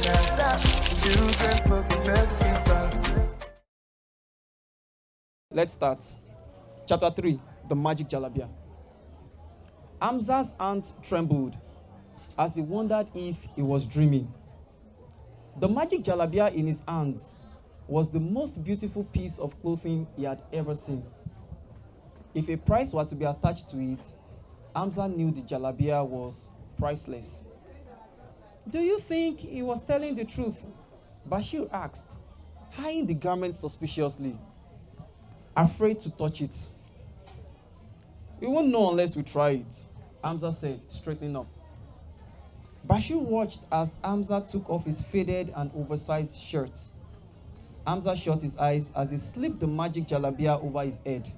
Children's Puppy Festival. Let's start. Chapter 3, the Magic Jalabiya. Hamza's aunt trembled as he wondered if he was dreaming. The Magic Jalabiya in his hands was the most beautiful piece of clothing he had ever seen. If a price were to be attached to it, Hamza knew the Jalabiya was priceless. Do you think he was telling the truth? Bashir asked, eyeing the garment suspiciously, afraid to touch it. We won't know unless we try it, Hamza said, straightening up. Bashir watched as Hamza took off his faded and oversized shirt. Hamza shut his eyes as he slipped the magic jalabiya over his head.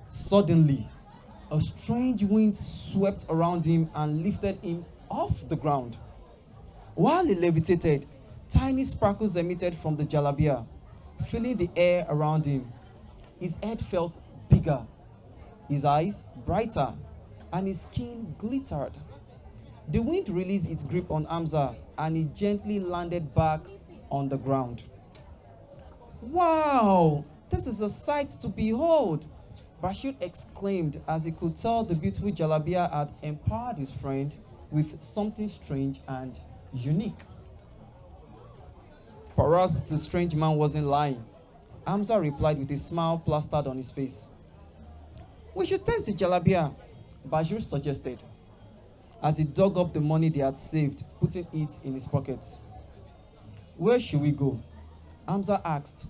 Suddenly, a strange wind swept around him and lifted him off the ground. While he levitated, tiny sparkles emitted from the jalabiya, filling the air around him. His head felt bigger, his eyes brighter, and his skin glittered. The wind released its grip on Hamza and he gently landed back on the ground. Wow, this is a sight to behold, Bashir exclaimed as he could tell the beautiful jalabiya had empowered his friend with something strange and unique. Perhaps the strange man wasn't lying, Hamza replied with a smile plastered on his face. We should test the jalabiya, Bashir suggested, as he dug up the money they had saved, putting it in his pockets. Where should we go? Hamza asked,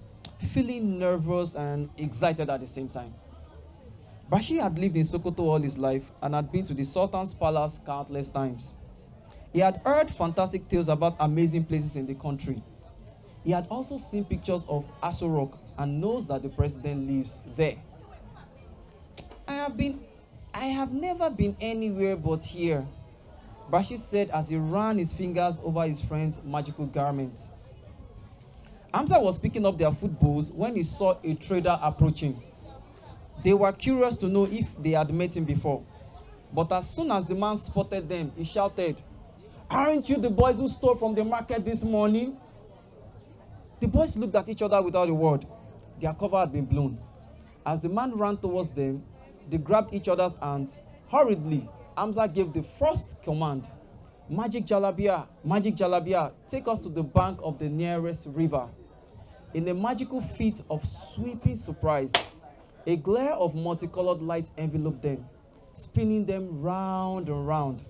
feeling nervous and excited at the same time. Bashir had lived in Sokoto all his life and had been to the Sultan's palace countless times. He had heard fantastic tales about amazing places in the country. He had also seen pictures of Aso Rock and knows that the president lives there. I have never been anywhere but here, Bashir said as he ran his fingers over his friend's magical garment. Hamza was picking up their food bowls when he saw a trader approaching. They were curious to know if they had met him before. But as soon as the man spotted them, he shouted, Aren't you the boys who stole from the market this morning? The boys looked at each other without a word. Their cover had been blown. As the man ran towards them, they grabbed each other's hands. Hurriedly, Hamza gave the first command. Magic Jalabiya, take us to the bank of the nearest river. In a magical feat of sweeping surprise, a glare of multicolored light enveloped them, spinning them round and round.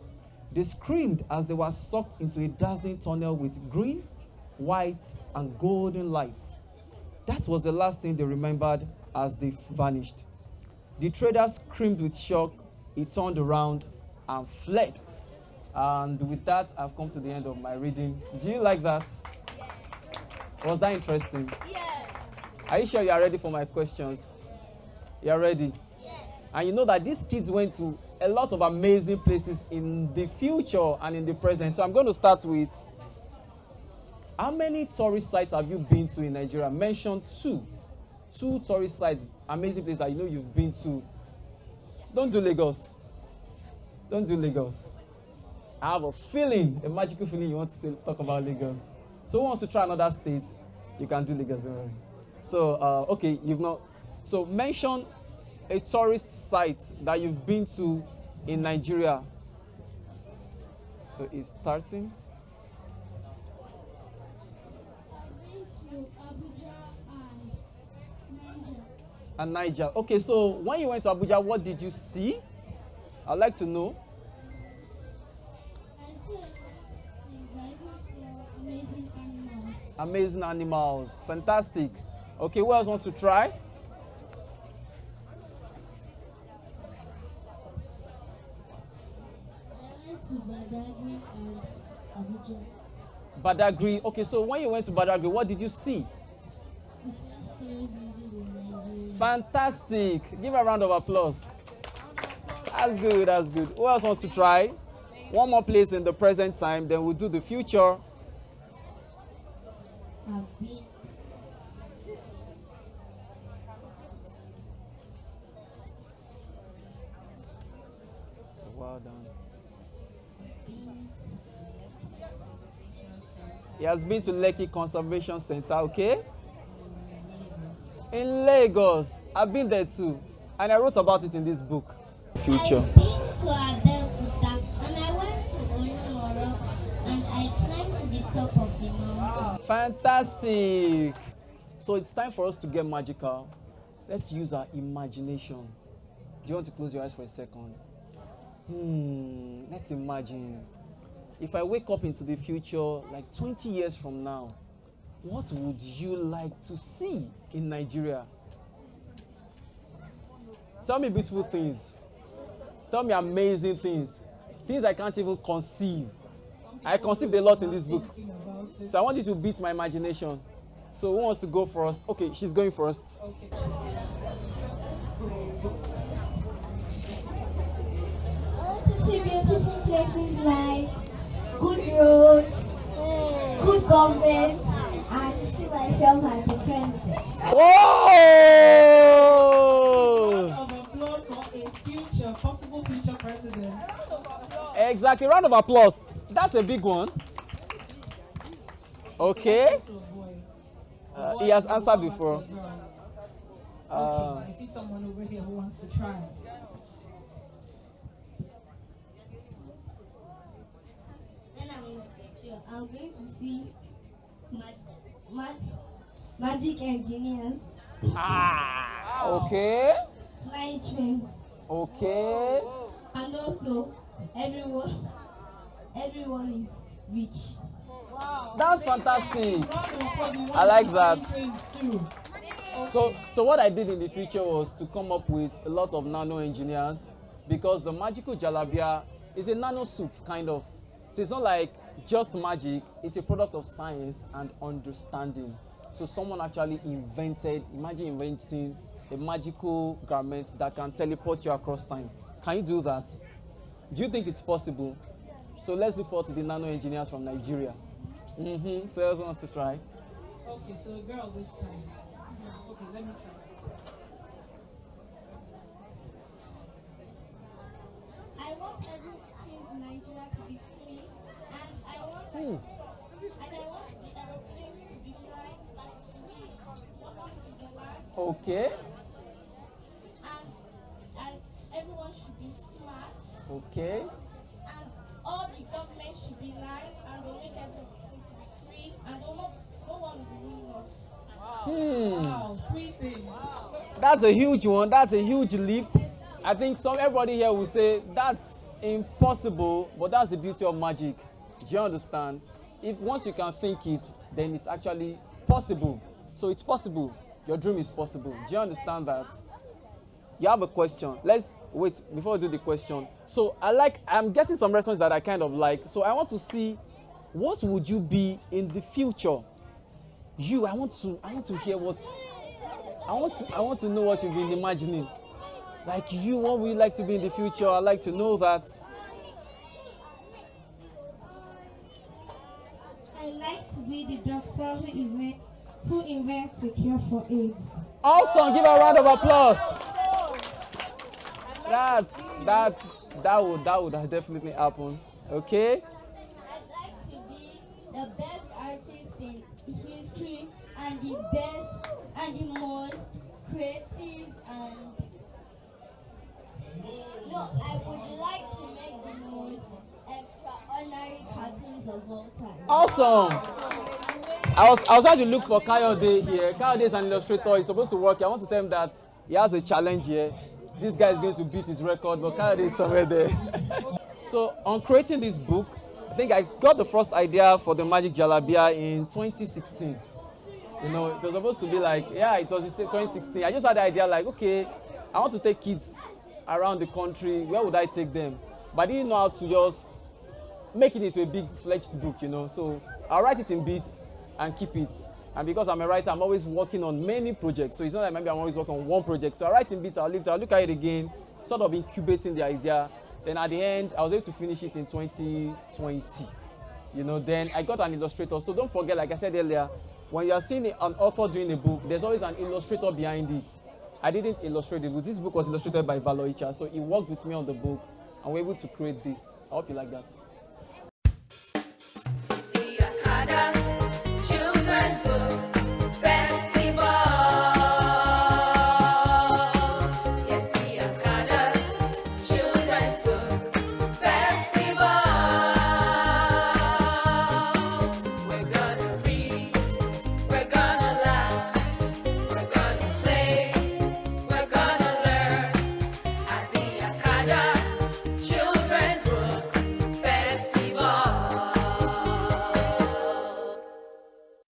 They screamed as they were sucked into a dazzling tunnel with green, white, and golden lights. That was the last thing they remembered as they vanished. The trader screamed with shock. He turned around and fled. And with that, I've come to the end of my reading. Do you like that? Yes. Was that interesting? Yes. Are you sure you are ready for my questions? You are ready? Yes. And you know that these kids went to a lot of amazing places in the future and in the present. So I'm going to start with, how many tourist sites have you been to in Nigeria? Mention two. Two tourist sites, amazing places that you know you've been to. Don't do Lagos. Don't do Lagos. I have a feeling, a magical feeling you want to talk about Lagos. So who wants to try another state? You can do Lagos. Don't worry. So, okay, you've not. So mention a tourist site that you've been to in Nigeria. So it's starting. I've been to Abuja and Niger. And Niger. Okay, so when you went to Abuja, what did you see? I'd like to know. I saw things. I even saw amazing animals. Amazing animals. Fantastic. Okay, who else wants to try? I went to Badagry and Abuja. Badagry. Okay, so when you went to Badagry, what did you see? The first story building in Nigeria. Fantastic. Give a round of applause. That's good, that's good. Who else wants to try? One more place in the present time, then we'll do the future. I've been Well done. been to Center He has been to Lekki Conservation Center, okay? In Lagos. I've been there too. And I wrote about it in this book. Future. I've been to Abeokuta and I went to Olumoro and I climbed to the top of the mountain. Fantastic. So it's time for us to get magical. Let's use our imagination. Do you want to close your eyes for a second? Let's imagine. If I wake up into the future, like 20 years from now, what would you like to see in Nigeria? Tell me beautiful things. Tell me amazing things. Things I can't even conceive. I conceived a lot in this book. So I want you to beat my imagination. So who wants to go first? Okay, she's going first. Okay. I want to see beautiful places like good roads, good government, and see myself as the president. Whoa! Round of applause for a possible future president. Exactly. Round of applause. That's a big one. Okay. He has answered before. Okay, I see someone over here who wants to try. When I'm in the picture, I'm going to see magic engineers, Okay. flying trains, Okay. and also everyone is rich. That's fantastic. Round of applause, we want I like to that. find things too. So what I did in the future was to come up with a lot of nano engineers, because the magical jalabia is a nano suit kind of. So it's not like just magic, it's a product of science and understanding. So someone actually imagine inventing a magical garment that can teleport you across time. Can you do that? Do you think it's possible? So let's look forward to the nano engineers from Nigeria. So who wants to try? Okay, so a girl this time. Okay, let me try. I want everything in Nigeria to be free, and I want the aeroplanes to be flying like to be up in the land, Okay. and everyone should be smart, Okay. and all the government should be nice, and we'll make everything to be free, and no one will be ruining us. Wow, free thing. That's a huge one. That's a huge leap. I think everybody here will say that's impossible, but that's the beauty of magic. Do you understand? If once you can think it, then it's actually possible. So it's possible. Your dream is possible. Do you understand that? You have a question. Let's wait before we do the question. So I'm getting some responses that I kind of like. So I want to see, what would you be in the future? I want to hear what I want to know what you've been imagining. Like you, what would you like to be in the future? I'd like to know that. I like to be the doctor who invents a cure for AIDS. Awesome! Give a round of applause. That would definitely happen. Okay. I'd like to be the best artist in history and the best and the most creative I would like to make the most extraordinary cartoons of all time. Awesome. I was trying to look for Kayode here. Kayode is an illustrator. He's supposed to work here. I want to tell him that he has a challenge here. This guy is going to beat his record, but Kayode is somewhere there. So on creating this book, I think I got the first idea for the Magic Jalabiya in 2016. You know, it was supposed to be like, it was 2016. I just had the idea like, okay, I want to take kids around the country. Where would I take them? But I didn't know how to just make it into a big-fledged book, you know. So I'll write it in bits and keep it. And because I'm a writer, I'm always working on many projects. So it's not like maybe I'm always working on one project. So I write in bits, I'll look at it again, sort of incubating the idea. Then at the end, I was able to finish it in 2020. You know, then I got an illustrator. So don't forget, like I said earlier, when you are seeing an author doing a book, there's always an illustrator behind it. I didn't illustrate the book. This book was illustrated by Valoicha. So he worked with me on the book, and we're able to create this. I hope you like that.